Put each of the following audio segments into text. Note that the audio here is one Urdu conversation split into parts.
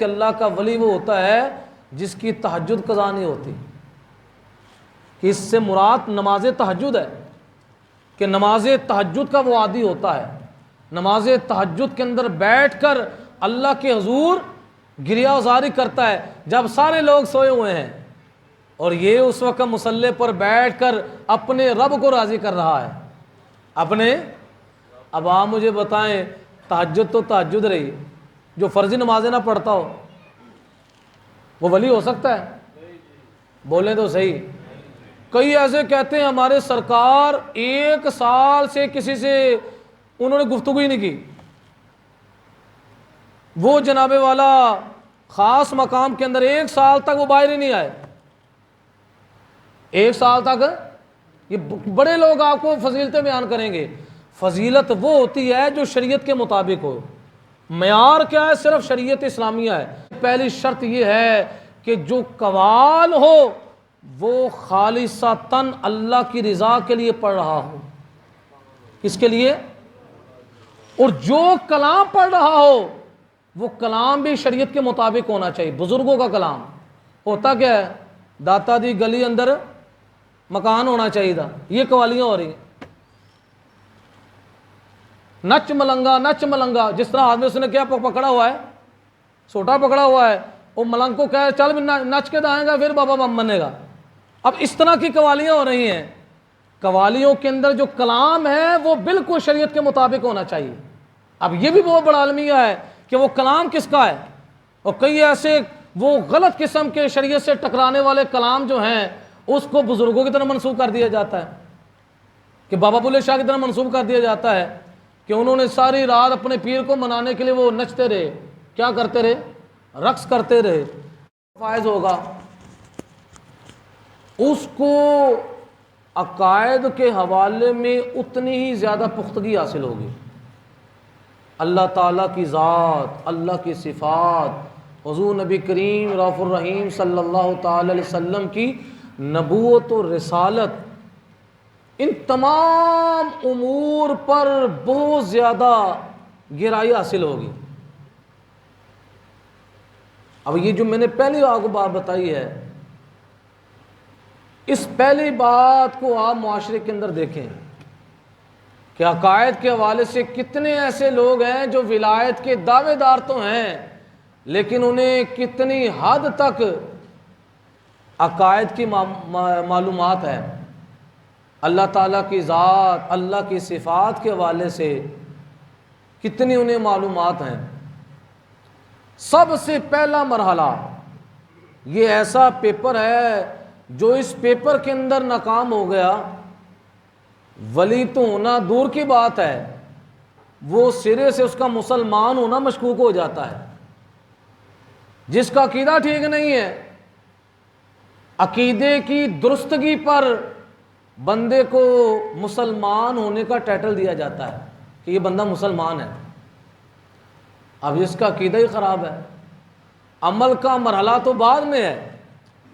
کہ اللہ کا ولی وہ ہوتا ہے جس کی تہجد قضا نہیں ہوتی، کہ اس سے مراد نماز تہجد ہے، کہ نماز تہجد کا وہ عادی ہوتا ہے، نماز تہجد کے اندر بیٹھ کر اللہ کے حضور گریہ وزاری کرتا ہے جب سارے لوگ سوئے ہوئے ہیں، اور یہ اس وقت مصلی پر بیٹھ کر اپنے رب کو راضی کر رہا ہے اپنے۔ اب آپ مجھے بتائیں، تہجد تو تہجد رہی، جو فرضی نمازیں نہ پڑھتا ہو وہ ولی ہو سکتا ہے؟ بولیں تو صحیح۔ کئی ایسے کہتے ہیں ہمارے سرکار 1 سال سے کسی سے انہوں نے گفتگو ہی نہیں کی، وہ جناب والا خاص مقام کے اندر 1 سال تک وہ باہر ہی نہیں آئے، 1 سال تک۔ یہ بڑے لوگ آپ کو فضیلتیں بیان کریں گے، فضیلت وہ ہوتی ہے جو شریعت کے مطابق ہو۔ معیار کیا ہے؟ صرف شریعت اسلامیہ ہے۔ پہلی شرط یہ ہے کہ جو قوال ہو وہ خالصتاً اللہ کی رضا کے لیے پڑھ رہا ہو۔ کس کے لیے؟ اور جو کلام پڑھ رہا ہو وہ کلام بھی شریعت کے مطابق ہونا چاہیے۔ بزرگوں کا کلام ہوتا کیا ہے؟ داتا دی گلی اندر مکان ہونا چاہیے تھا، یہ قوالیاں ہو رہی ہیں۔ نچ ملنگا نچ ملنگا، جس طرح آدمی اس نے کیا پکڑا ہوا ہے، سوٹا پکڑا ہوا ہے، وہ ملنگ کو کہے چل نچ کے دائیں گا پھر بابا بنے گا۔ اب اس طرح کی قوالیاں ہو رہی ہیں۔ قوالیوں کے اندر جو کلام ہے وہ بالکل شریعت کے مطابق ہونا چاہیے۔ اب یہ بھی بہت بڑا المیہ ہے کہ وہ کلام کس کا ہے، اور کئی ایسے وہ غلط قسم کے شریعت سے ٹکرانے والے کلام جو ہیں اس کو بزرگوں کی طرح منسوب کر دیا جاتا ہے، کہ بابا بلے شاہ کی طرح منسوب کر دیا جاتا ہے کہ انہوں نے ساری رات اپنے پیر کو منانے کے لیے وہ نچتے رہے، کیا کرتے رہے؟ رقص کرتے رہے۔ فائز ہوگا اس کو عقائد کے حوالے میں اتنی ہی زیادہ پختگی حاصل ہوگی، اللہ تعالیٰ کی ذات، اللہ کی صفات، حضور نبی کریم رؤوف الرحیم صلی اللہ تعالی علیہ وسلم کی نبوت و رسالت، ان تمام امور پر بہت زیادہ گہرائی حاصل ہوگی۔ اب یہ جو میں نے پہلی آپ کو بات بتائی ہے، اس پہلی بات کو آپ معاشرے کے اندر دیکھیں کہ عقائد کے حوالے سے کتنے ایسے لوگ ہیں جو ولایت کے دعوے دار تو ہیں لیکن انہیں کتنی حد تک عقائد کی معلومات ہے، اللہ تعالیٰ کی ذات، اللہ کی صفات کے حوالے سے کتنی انہیں معلومات ہیں۔ سب سے پہلا مرحلہ یہ ایسا پیپر ہے جو اس پیپر کے اندر ناکام ہو گیا، ولی تو ہونا دور کی بات ہے، وہ سرے سے اس کا مسلمان ہونا مشکوک ہو جاتا ہے۔ جس کا عقیدہ ٹھیک نہیں ہے، عقیدے کی درستگی پر بندے کو مسلمان ہونے کا ٹائٹل دیا جاتا ہے کہ یہ بندہ مسلمان ہے۔ اب اس کا عقیدہ ہی خراب ہے۔ عمل کا مرحلہ تو بعد میں ہے،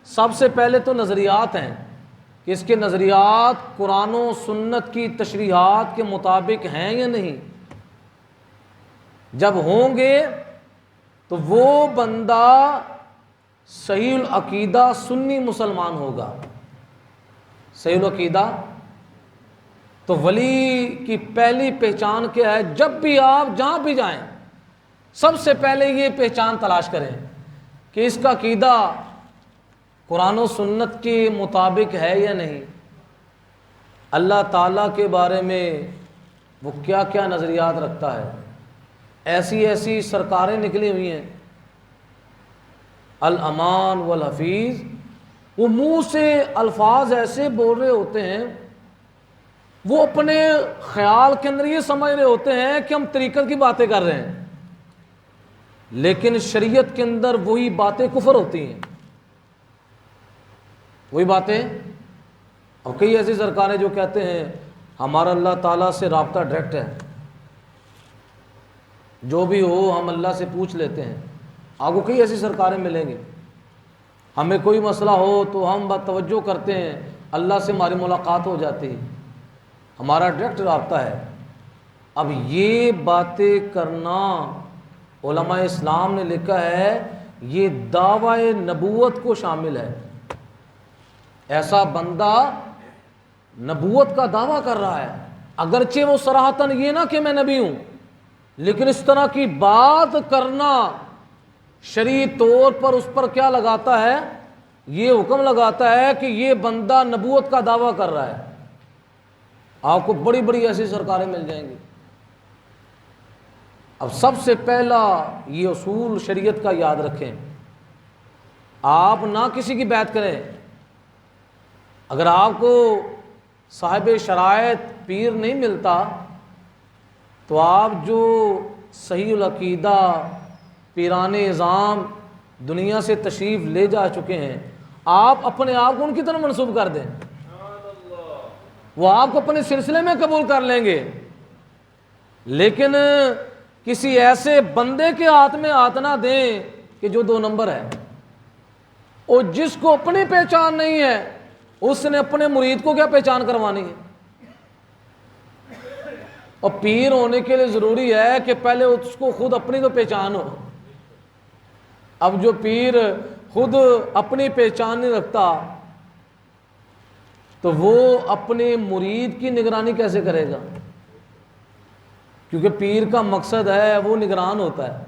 سب سے پہلے تو نظریات ہیں کہ اس کے نظریات قرآن و سنت کی تشریحات کے مطابق ہیں یا نہیں۔ جب ہوں گے تو وہ بندہ صحیح العقیدہ سنی مسلمان ہوگا۔ صحیح العقیدہ تو ولی کی پہلی پہچان کیا ہے؟ جب بھی آپ جہاں بھی جائیں سب سے پہلے یہ پہچان تلاش کریں کہ اس کا عقیدہ قرآن و سنت کے مطابق ہے یا نہیں، اللہ تعالیٰ کے بارے میں وہ کیا کیا نظریات رکھتا ہے۔ ایسی ایسی سرکاریں نکلی ہوئی ہیں، الامان والحفیظ، وہ منہ سے الفاظ ایسے بول رہے ہوتے ہیں، وہ اپنے خیال کے اندر یہ سمجھ رہے ہوتے ہیں کہ ہم طریقت کی باتیں کر رہے ہیں، لیکن شریعت کے اندر وہی باتیں کفر ہوتی ہیں، وہی باتیں۔ اور کئی ایسی سرکاریں جو کہتے ہیں ہمارا اللہ تعالیٰ سے رابطہ ڈائریکٹ ہے، جو بھی ہو ہم اللہ سے پوچھ لیتے ہیں۔ آپ کو کئی ایسی سرکاریں ملیں گی، ہمیں کوئی مسئلہ ہو تو ہم توجہ کرتے ہیں، اللہ سے ہماری ملاقات ہو جاتی ہے، ہمارا ڈائریکٹ رابطہ ہے۔ اب یہ باتیں کرنا علماء اسلام نے لکھا ہے یہ دعوی نبوت کو شامل ہے. ایسا بندہ نبوت کا دعویٰ کر رہا ہے، اگرچہ وہ صراحتاً یہ نہ کہ میں نبی ہوں، لیکن اس طرح کی بات کرنا شرعی طور پر اس پر کیا لگاتا ہے؟ یہ حکم لگاتا ہے کہ یہ بندہ نبوت کا دعویٰ کر رہا ہے. آپ کو بڑی بڑی ایسی سرکاریں مل جائیں گی. اب سب سے پہلا یہ اصول شریعت کا یاد رکھیں، آپ نہ کسی کی بیعت کریں. اگر آپ کو صاحب شرائط پیر نہیں ملتا تو آپ جو صحیح العقیدہ پیران اعظام دنیا سے تشریف لے جا چکے ہیں، آپ اپنے آپ کو ان کی طرف منسوب کر دیں، وہ آپ کو اپنے سلسلے میں قبول کر لیں گے. لیکن کسی ایسے بندے کے ہاتھ میں ہاتھ نہ دیں کہ جو 2 نمبر ہے، اور جس کو اپنی پہچان نہیں ہے اس نے اپنے مرید کو کیا پہچان کروانی ہے. اور پیر ہونے کے لیے ضروری ہے کہ پہلے اس کو خود اپنی تو پہچان ہو. اب جو پیر خود اپنی پہچان نہیں رکھتا تو وہ اپنے مرید کی نگرانی کیسے کرے گا؟ کیونکہ پیر کا مقصد ہے وہ نگران ہوتا ہے.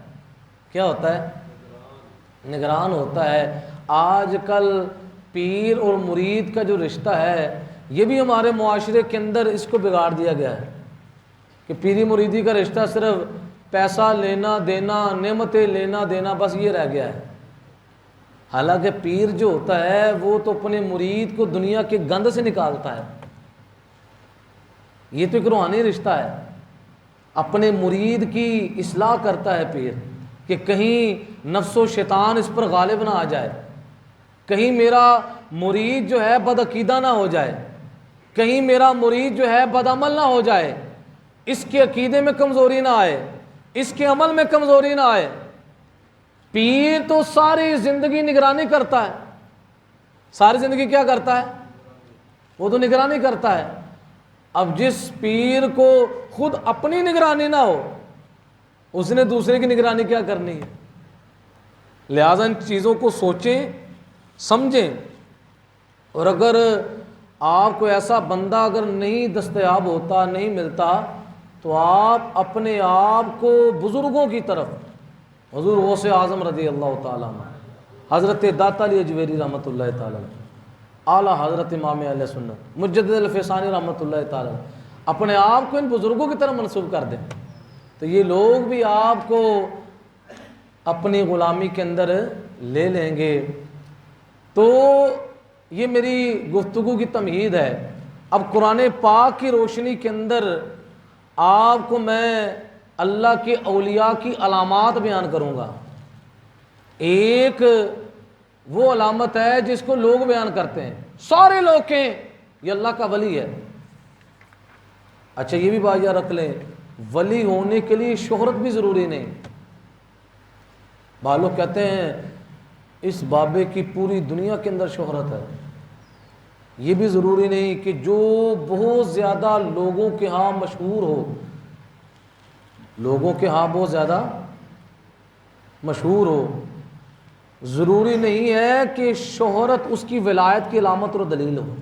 کیا ہوتا ہے؟ نگران ہوتا ہے. آج کل پیر اور مرید کا جو رشتہ ہے یہ بھی ہمارے معاشرے کے اندر اس کو بگاڑ دیا گیا ہے کہ پیری مریدی کا رشتہ صرف پیسہ لینا دینا، نعمتیں لینا دینا، بس یہ رہ گیا ہے. حالانکہ پیر جو ہوتا ہے وہ تو اپنے مرید کو دنیا کے گند سے نکالتا ہے. یہ تو ایک روحانی رشتہ ہے. اپنے مرید کی اصلاح کرتا ہے پیر کہ کہیں نفس و شیطان اس پر غالب نہ آ جائے، کہیں میرا مرید جو ہے بد عقیدہ نہ ہو جائے، کہیں میرا مرید جو ہے بد عمل نہ ہو جائے، اس کے عقیدے میں کمزوری نہ آئے، اس کے عمل میں کمزوری نہ آئے. پیر تو ساری زندگی نگرانی کرتا ہے. ساری زندگی کیا کرتا ہے؟ وہ تو نگرانی کرتا ہے. اب جس پیر کو خود اپنی نگرانی نہ ہو اس نے دوسرے کی نگرانی کیا کرنی ہے؟ لہذا ان چیزوں کو سوچیں، سمجھیں. اور اگر آپ کو ایسا بندہ اگر نہیں دستیاب ہوتا، نہیں ملتا، تو آپ اپنے آپ کو بزرگوں کی طرف، حضور غوث اعظم رضی اللہ تعالیٰ عنہ، حضرت داتا علی اجویری رحمۃ اللہ تعالیٰ عنہ، اعلیٰ حضرت امام اہل سنت مجدد الفیسانی رحمۃ اللہ تعالیٰ عنہ، اپنے آپ کو ان بزرگوں کی طرف منسوب کر دیں تو یہ لوگ بھی آپ کو اپنی غلامی کے اندر لے لیں گے. تو یہ میری گفتگو کی تمہید ہے. اب قرآن پاک کی روشنی کے اندر آپ کو میں اللہ کے اولیاء کی علامات بیان کروں گا. ایک وہ علامت ہے جس کو لوگ بیان کرتے ہیں، سارے لوگ کہیں یہ اللہ کا ولی ہے. اچھا یہ بھی بات یاد رکھ لیں، ولی ہونے کے لیے شہرت بھی ضروری نہیں. بعض لوگ کہتے ہیں اس بابے کی پوری دنیا کے اندر شہرت ہے. یہ بھی ضروری نہیں کہ جو بہت زیادہ لوگوں کے ہاں مشہور ہو، لوگوں کے ہاں بہت زیادہ مشہور ہو، ضروری نہیں ہے کہ شہرت اس کی ولایت کی علامت اور دلیل ہو.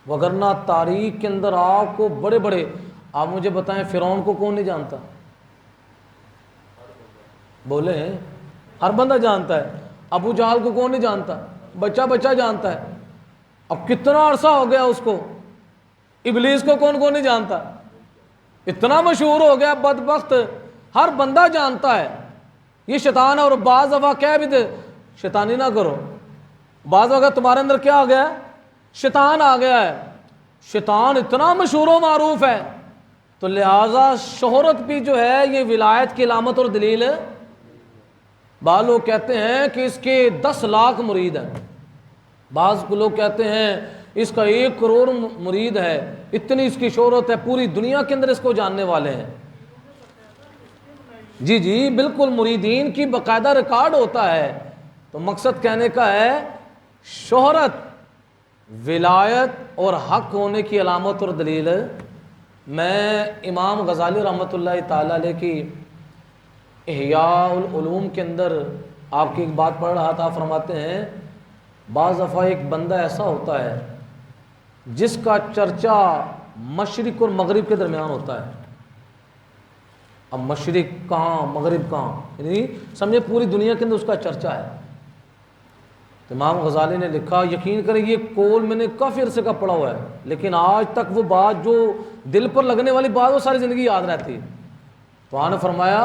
وگرنہ تاریخ کے اندر آپ کو بڑے بڑے، آپ مجھے بتائیں فرعون کو کون نہیں جانتا؟ بولے ہر بندہ جانتا ہے. ابو جہل کو کون نہیں جانتا؟ بچہ بچہ جانتا ہے. اب کتنا عرصہ ہو گیا اس کو. ابلیس کو کون نہیں جانتا؟ اتنا مشہور ہو گیا بدبخت، ہر بندہ جانتا ہے یہ شیطان ہے. اور بعض دفعہ کہہ بھی دے شیطانی نہ کرو، بعض وقت تمہارے اندر کیا آ گیا ہے؟ شیطان آ گیا ہے. شیطان اتنا مشہور و معروف ہے تو لہٰذا شہرت بھی جو ہے یہ ولایت کی علامت اور دلیل ہے. بعض لوگ کہتے ہیں کہ اس کے 10 لاکھ مرید ہیں، بعض لوگ کہتے ہیں اس کا 1 کروڑ مرید ہے، اتنی اس کی شہرت ہے، پوری دنیا کے اندر اس کو جاننے والے ہیں. جی جی بالکل، مریدین کی باقاعدہ ریکارڈ ہوتا ہے. تو مقصد کہنے کا ہے شہرت ولایت اور حق ہونے کی علامت اور دلیل. میں امام غزالی رحمۃ اللہ تعالی علیہ کی احیاء العلوم کے اندر آپ کی ایک بات پڑھ رہا تھا، فرماتے ہیں بعض دفعہ ایک بندہ ایسا ہوتا ہے جس کا چرچا مشرق اور مغرب کے درمیان ہوتا ہے. اب مشرق کہاں مغرب کہاں، یعنی سمجھے پوری دنیا کے اندر اس کا چرچا ہے. تو امام غزالی نے لکھا، یقین کریں یہ قول میں نے کافی عرصے کا پڑھا ہوا ہے، لیکن آج تک وہ بات جو دل پر لگنے والی بات وہ ساری زندگی یاد رہتی. تو آپ نے فرمایا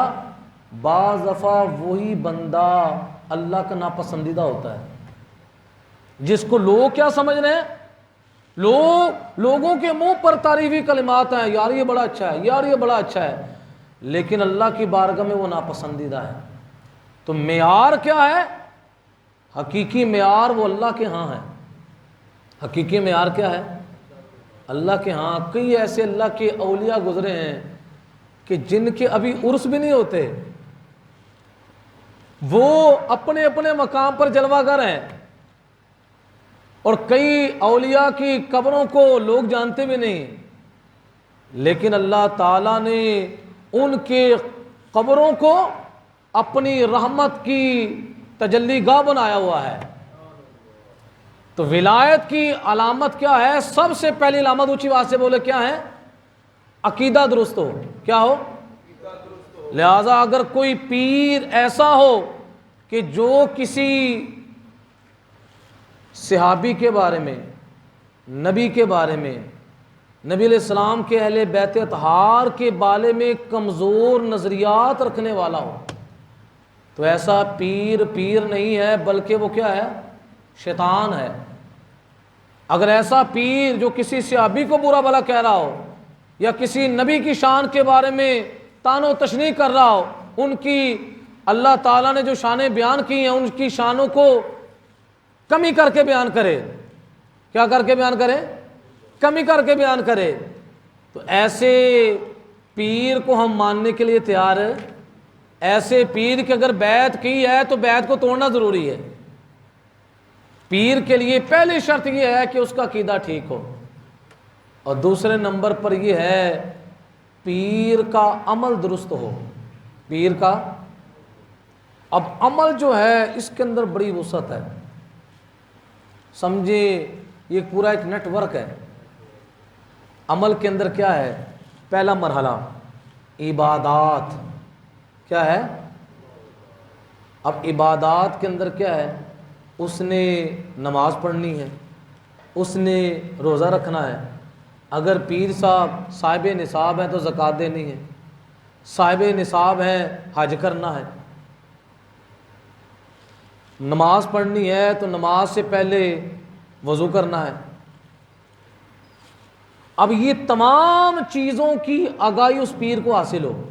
بعض دفعہ وہی بندہ اللہ کا ناپسندیدہ ہوتا ہے جس کو لوگ کیا سمجھ رہے ہیں، لوگوں کے منہ پر تعریفی کلمات ہیں، یار یہ بڑا اچھا ہے، یار یہ بڑا اچھا ہے، لیکن اللہ کی بارگاہ میں وہ ناپسندیدہ ہے. تو معیار کیا ہے؟ حقیقی معیار وہ اللہ کے ہاں ہے. حقیقی معیار کیا ہے؟ اللہ کے ہاں. کئی ایسے اللہ کے اولیاء گزرے ہیں کہ جن کے ابھی عرس بھی نہیں ہوتے، وہ اپنے اپنے مقام پر جلوہ گر ہیں، اور کئی اولیاء کی قبروں کو لوگ جانتے بھی نہیں، لیکن اللہ تعالیٰ نے ان کے قبروں کو اپنی رحمت کی تجلی گاہ بنایا ہوا ہے. تو ولایت کی علامت کیا ہے؟ سب سے پہلی علامت اونچی آواز سے بولے کیا ہے؟ عقیدہ درست ہو. کیا ہو؟ لہذا اگر کوئی پیر ایسا ہو کہ جو کسی صحابی کے بارے میں، نبی کے بارے میں، نبی علیہ السلام کے اہل بیت اطہار کے بارے میں کمزور نظریات رکھنے والا ہو، تو ایسا پیر نہیں ہے، بلکہ وہ کیا ہے؟ شیطان ہے. اگر ایسا پیر جو کسی صحابی کو برا بھلا کہہ رہا ہو یا کسی نبی کی شان کے بارے میں طعن و تشنیع کر رہا ہو، ان کی اللہ تعالیٰ نے جو شانیں بیان کی ہیں ان کی شانوں کو کمی کر کے بیان کرے، کیا کر کے بیان کرے؟ کمی کر کے بیان کرے، تو ایسے پیر کو ہم ماننے کے لیے تیار ہے. ایسے پیر کی اگر بیعت کی ہے تو بیعت کو توڑنا ضروری ہے. پیر کے لیے پہلی شرط یہ ہے کہ اس کا عقیدہ ٹھیک ہو، اور دوسرے نمبر پر یہ ہے پیر کا عمل درست ہو. پیر کا اب عمل جو ہے اس کے اندر بڑی وسعت ہے. سمجھے یہ پورا ایک نیٹ ورک ہے. عمل کے اندر کیا ہے؟ پہلا مرحلہ عبادات. کیا ہے؟ اب عبادات کے اندر کیا ہے؟ اس نے نماز پڑھنی ہے، اس نے روزہ رکھنا ہے، اگر پیر صاحب نصاب ہے تو زکوٰۃ دینی ہے، صاحب نصاب ہے حج کرنا ہے، نماز پڑھنی ہے تو نماز سے پہلے وضو کرنا ہے. اب یہ تمام چیزوں کی آگاہی اس پیر کو حاصل ہو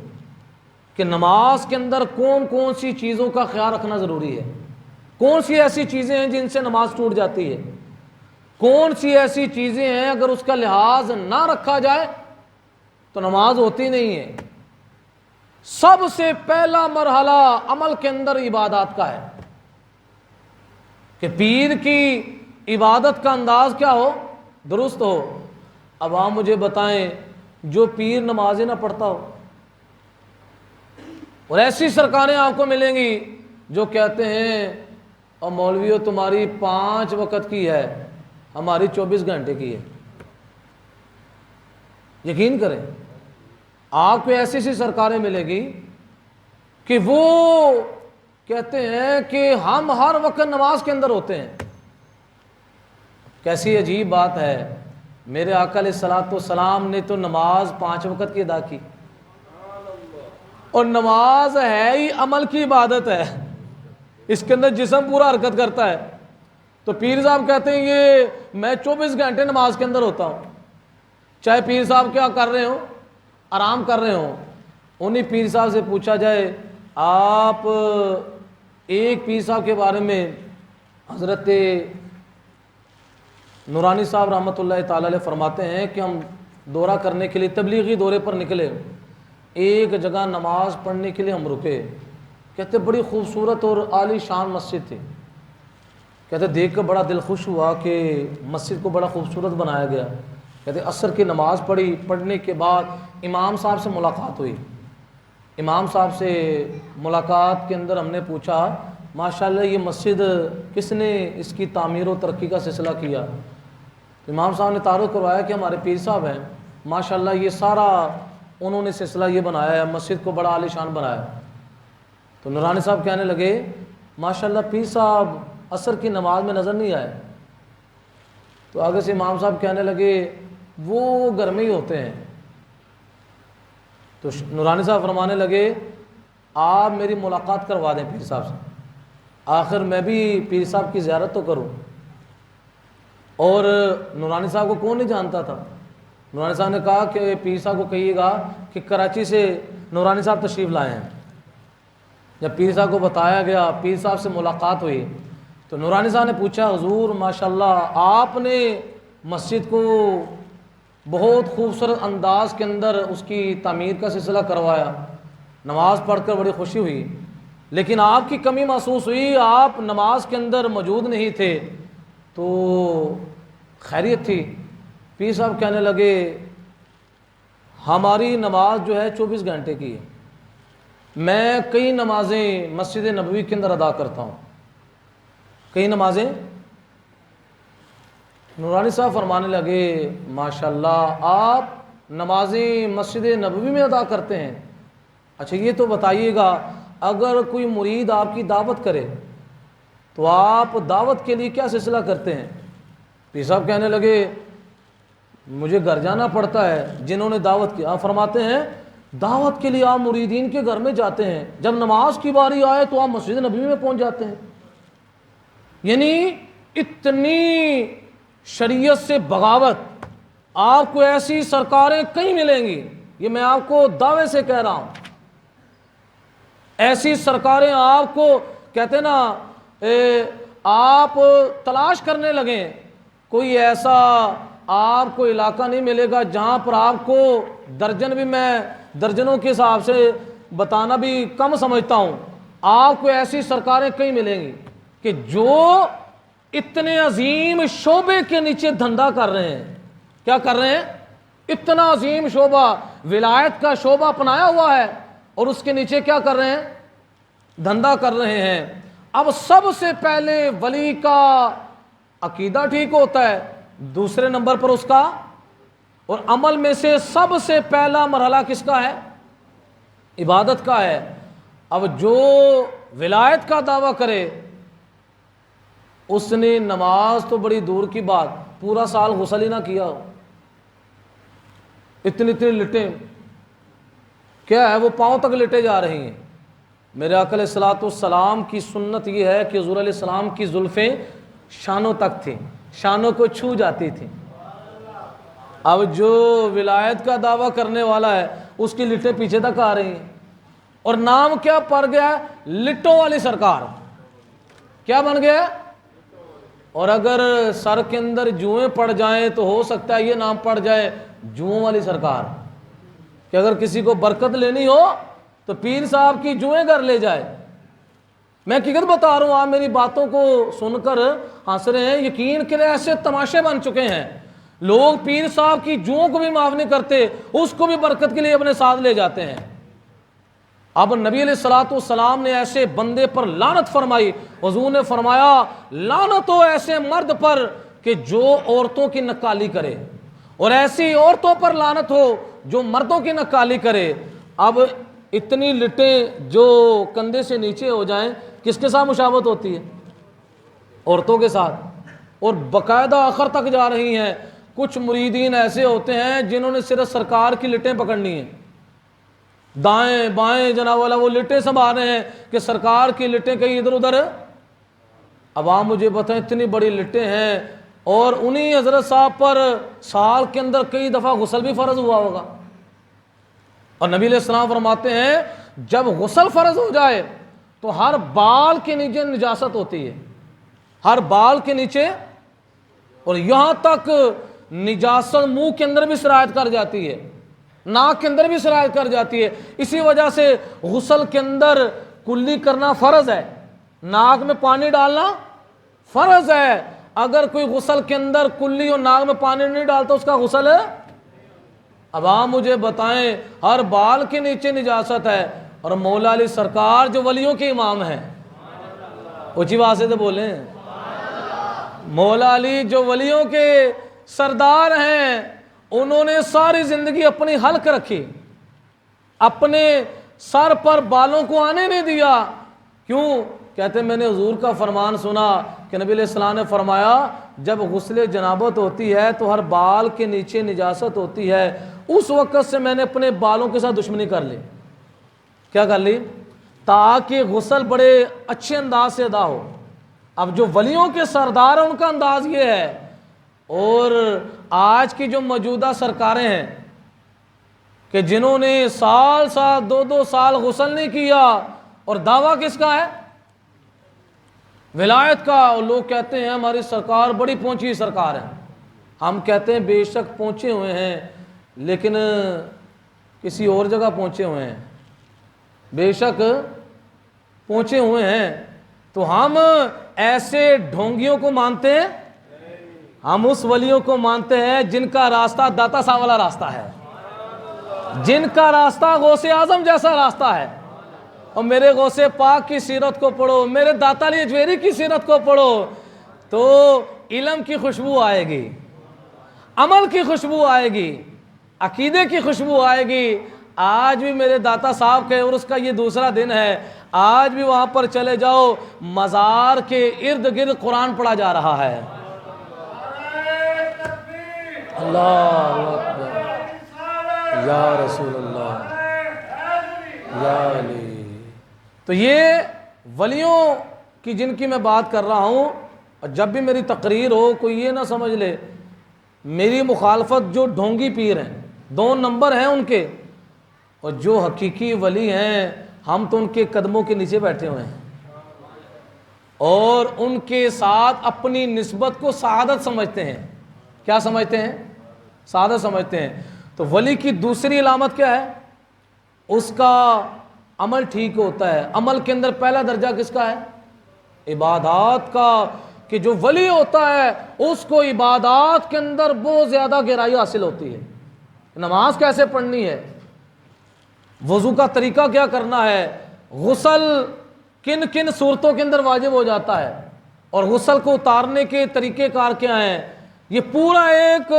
کہ نماز کے اندر کون کون سی چیزوں کا خیال رکھنا ضروری ہے، کون سی ایسی چیزیں ہیں جن سے نماز ٹوٹ جاتی ہے، کون سی ایسی چیزیں ہیں اگر اس کا لحاظ نہ رکھا جائے تو نماز ہوتی نہیں ہے. سب سے پہلا مرحلہ عمل کے اندر عبادات کا ہے کہ پیر کی عبادت کا انداز کیا ہو؟ درست ہو. اب آپ مجھے بتائیں جو پیر نمازیں نہ پڑھتا ہو، اور ایسی سرکاریں آپ کو ملیں گی جو کہتے ہیں اور مولویوں تمہاری 5 وقت کی ہے، ہماری 24 گھنٹے کی ہے. یقین کریں آپ کو ایسی سی سرکاریں ملے گی کہ وہ کہتے ہیں کہ ہم ہر وقت نماز کے اندر ہوتے ہیں. کیسی عجیب بات ہے. میرے آقا علیہ الصلوۃ والسلام نے تو نماز 5 وقت کی ادا کی، اور نماز ہے ہی عمل کی عبادت ہے، اس کے اندر جسم پورا حرکت کرتا ہے. تو پیر صاحب کہتے ہیں یہ میں 24 گھنٹے نماز کے اندر ہوتا ہوں. چاہے پیر صاحب کیا کر رہے ہوں، آرام کر رہے ہوں. انہیں پیر صاحب سے پوچھا جائے، آپ ایک پیر صاحب کے بارے میں حضرت نورانی صاحب رحمۃ اللہ تعالی علیہ فرماتے ہیں کہ ہم دورہ کرنے کے لیے تبلیغی دورے پر نکلے، ایک جگہ نماز پڑھنے کے لیے ہم رکے. کہتے بڑی خوبصورت اور عالی شان مسجد تھی. کہتے دیکھ کر بڑا دل خوش ہوا کہ مسجد کو بڑا خوبصورت بنایا گیا. کہتے عصر کی نماز پڑھنے کے بعد امام صاحب سے ملاقات ہوئی. امام صاحب سے ملاقات کے اندر ہم نے پوچھا ماشاءاللہ یہ مسجد کس نے اس کی تعمیر و ترقی کا سلسلہ کیا؟ امام صاحب نے تعارف کروایا کہ ہمارے پیر صاحب ہیں، ماشاءاللہ یہ سارا انہوں نے سلسلہ یہ بنایا ہے، مسجد کو بڑا عالی شان بنایا۔ تو نورانی صاحب کہنے لگے ماشاءاللہ پیر صاحب عصر کی نماز میں نظر نہیں آئے۔ تو آگے سے امام صاحب کہنے لگے وہ گھر میں ہی ہوتے ہیں۔ تو نورانی صاحب فرمانے لگے آپ میری ملاقات کروا دیں پیر صاحب سے، آخر میں بھی پیر صاحب کی زیارت تو کروں۔ اور نورانی صاحب کو کون نہیں جانتا تھا؟ نورانی صاحب نے کہا کہ پیر صاحب کو کہیے گا کہ کراچی سے نورانی صاحب تشریف لائے ہیں۔ جب پیر صاحب کو بتایا گیا، پیر صاحب سے ملاقات ہوئی، تو نورانی صاحب نے پوچھا حضور ماشاءاللہ آپ نے مسجد کو بہت خوبصورت انداز کے اندر اس کی تعمیر کا سلسلہ کروایا، نماز پڑھ کر بڑی خوشی ہوئی، لیکن آپ کی کمی محسوس ہوئی، آپ نماز کے اندر موجود نہیں تھے، تو خیریت تھی؟ پیر صاحب کہنے لگے ہماری نماز جو ہے 24 گھنٹے کی ہے، میں کئی نمازیں مسجد نبوی کے اندر ادا کرتا ہوں، کئی نمازیں۔ نورانی صاحب فرمانے لگے ماشاءاللہ آپ نمازیں مسجد نبوی میں ادا کرتے ہیں؟ اچھا یہ تو بتائیے گا اگر کوئی مرید آپ کی دعوت کرے تو آپ دعوت کے لیے کیا سلسلہ کرتے ہیں؟ پیر صاحب کہنے لگے مجھے گھر جانا پڑتا ہے جنہوں نے دعوت کی۔ آپ فرماتے ہیں دعوت کے لیے آپ مریدین کے گھر میں جاتے ہیں، جب نماز کی باری آئے تو آپ مسجد نبوی میں پہنچ جاتے ہیں۔ یعنی اتنی شریعت سے بغاوت، آپ کو ایسی سرکاریں کہیں ملیں گی، یہ میں آپ کو دعوے سے کہہ رہا ہوں، ایسی سرکاریں آپ کو کہتے ہیں نا آپ تلاش کرنے لگیں، کوئی ایسا آپ کو علاقہ نہیں ملے گا جہاں پر آپ کو درجن بھی، میں درجنوں کے حساب سے بتانا بھی کم سمجھتا ہوں، آپ کو ایسی سرکاریں کہیں ملیں گی کہ جو اتنے عظیم شعبے کے نیچے دھندا کر رہے ہیں۔ کیا کر رہے ہیں؟ اتنا عظیم شعبہ، ولایت کا شعبہ اپنایا ہوا ہے، اور اس کے نیچے کیا کر رہے ہیں؟ دھندا کر رہے ہیں۔ اب سب سے پہلے ولی کا عقیدہ ٹھیک ہوتا ہے، دوسرے نمبر پر اس کا، اور عمل میں سے سب سے پہلا مرحلہ کس کا ہے؟ عبادت کا ہے۔ اب جو ولایت کا دعویٰ کرے اس نے نماز تو بڑی دور کی بات، پورا سال غسل ہی نہ کیا ہو، اتنی اتنی لٹیں کیا ہے وہ پاؤں تک لٹے جا رہی ہیں۔ میرے آقا علیہ الصلوۃ والسلام کی سنت یہ ہے کہ حضور علیہ السلام کی زلفیں شانوں تک تھیں، شانوں کو چھو جاتی تھیں۔ اب جو ولایت کا دعویٰ کرنے والا ہے اس کی لٹیں پیچھے تک آ رہی ہیں، اور نام کیا پڑ گیا ہے؟ لٹوں والی سرکار۔ کیا بن گیا؟ اور اگر سر کے اندر جوئیں پڑ جائیں تو ہو سکتا ہے یہ نام پڑ جائے جوؤں والی سرکار، کہ اگر کسی کو برکت لینی ہو تو پیر صاحب کی جوئیں گھر لے جائے۔ میں حقیقت بتا رہا ہوں، آپ میری باتوں کو سن کر ہنس رہے ہیں، یقین کریں ایسے تماشے بن چکے ہیں، لوگ پیر صاحب کی جوؤں کو بھی معاف نہیں کرتے، اس کو بھی برکت کے لیے اپنے ساتھ لے جاتے ہیں۔ اب نبی علیہ الصلوۃ والسلام نے ایسے بندے پر لعنت فرمائی، حضور نے فرمایا لعنت ہو ایسے مرد پر کہ جو عورتوں کی نکالی کرے، اور ایسی عورتوں پر لعنت ہو جو مردوں کی نکالی کرے۔ اب اتنی لٹیں جو کندھے سے نیچے ہو جائیں کس کے ساتھ مشابہت ہوتی ہے؟ عورتوں کے ساتھ، اور باقاعدہ آخر تک جا رہی ہیں۔ کچھ مریدین ایسے ہوتے ہیں جنہوں نے صرف سرکار کی لٹیں پکڑنی ہیں، دائیں بائیں جناب والا وہ لٹیں سنبھال رہے ہیں کہ سرکار کی لٹیں کہیں ادھر ادھر۔ اب آپ مجھے بتائیں اتنی بڑی لٹیں ہیں، اور انہی حضرت صاحب پر سال کے اندر کئی دفعہ غسل بھی فرض ہوا ہوگا، اور نبی علیہ السلام فرماتے ہیں جب غسل فرض ہو جائے تو ہر بال کے نیچے نجاست ہوتی ہے، ہر بال کے نیچے، اور یہاں تک نجاست منہ کے اندر بھی سرایت کر جاتی ہے، ناک کے اندر بھی سرایت کر جاتی ہے۔ اسی وجہ سے غسل کے اندر کلی کرنا فرض ہے، ناک میں پانی ڈالنا فرض ہے۔ اگر کوئی غسل کے اندر کلی اور ناک میں پانی نہیں ڈالتا اس کا غسل ہے۔ اب آپ مجھے بتائیں ہر بال کے نیچے نجاست ہے، اور مولا علی سرکار جو ولیوں کے امام ہیں، اونچی آواز سے بولیں، مولا علی جو ولیوں کے سردار ہیں، انہوں نے ساری زندگی اپنی حلق رکھی، اپنے سر پر بالوں کو آنے نہیں دیا۔ کیوں؟ کہتے ہیں میں نے حضور کا فرمان سنا کہ نبی علیہ السلام نے فرمایا جب غسل جنابت ہوتی ہے تو ہر بال کے نیچے نجاست ہوتی ہے، اس وقت سے میں نے اپنے بالوں کے ساتھ دشمنی کر لی۔ کیا کر لی؟ تاکہ غسل بڑے اچھے انداز سے ادا ہو۔ اب جو ولیوں کے سردار ہیں ان کا انداز یہ ہے، اور آج کی جو موجودہ سرکاریں ہیں کہ جنہوں نے سال سال 2 سال غسل نہیں کیا، اور دعویٰ کس کا ہے؟ ولایت کا۔ اور لوگ کہتے ہیں ہماری سرکار بڑی پہنچی سرکار ہے۔ ہم کہتے ہیں بے شک پہنچے ہوئے ہیں، لیکن کسی اور جگہ پہنچے ہوئے ہیں، بے شک پہنچے ہوئے ہیں۔ تو ہم ایسے ڈھونگیوں کو مانتے ہیں؟ ہم اس ولیوں کو مانتے ہیں جن کا راستہ داتا صاحب والا راستہ ہے، جن کا راستہ غوث اعظم جیسا راستہ ہے۔ اور میرے غوث پاک کی سیرت کو پڑھو، میرے داتا علی اجویری کی سیرت کو پڑھو، تو علم کی خوشبو آئے گی، عمل کی خوشبو آئے گی، عقیدے کی خوشبو آئے گی۔ آج بھی میرے داتا صاحب کے اور اس کا یہ دوسرا دن ہے، آج بھی وہاں پر چلے جاؤ، مزار کے ارد گرد قرآن پڑھا جا رہا ہے۔ اللہ اکبر، یا رسول اللہ، یا علی۔ تو یہ ولیوں کی جن کی میں بات کر رہا ہوں، اور جب بھی میری تقریر ہو کوئی یہ نہ سمجھ لے میری مخالفت جو ڈھونگی پیر ہیں، 2 نمبر ہیں ان کے، اور جو حقیقی ولی ہیں ہم تو ان کے قدموں کے نیچے بیٹھے ہوئے ہیں، اور ان کے ساتھ اپنی نسبت کو سعادت سمجھتے ہیں۔ کیا سمجھتے ہیں؟ سعادت سمجھتے ہیں۔ تو ولی کی دوسری علامت کیا ہے؟ اس کا عمل ٹھیک ہوتا ہے۔ عمل کے اندر پہلا درجہ کس کا ہے؟ عبادات کا، کہ جو ولی ہوتا ہے اس کو عبادات کے اندر بہت زیادہ گہرائی حاصل ہوتی ہے۔ نماز کیسے پڑھنی ہے، وضو کا طریقہ کیا کرنا ہے، غسل کن کن صورتوں کے اندر واجب ہو جاتا ہے، اور غسل کو اتارنے کے طریقہ کار کیا ہیں، یہ پورا ایک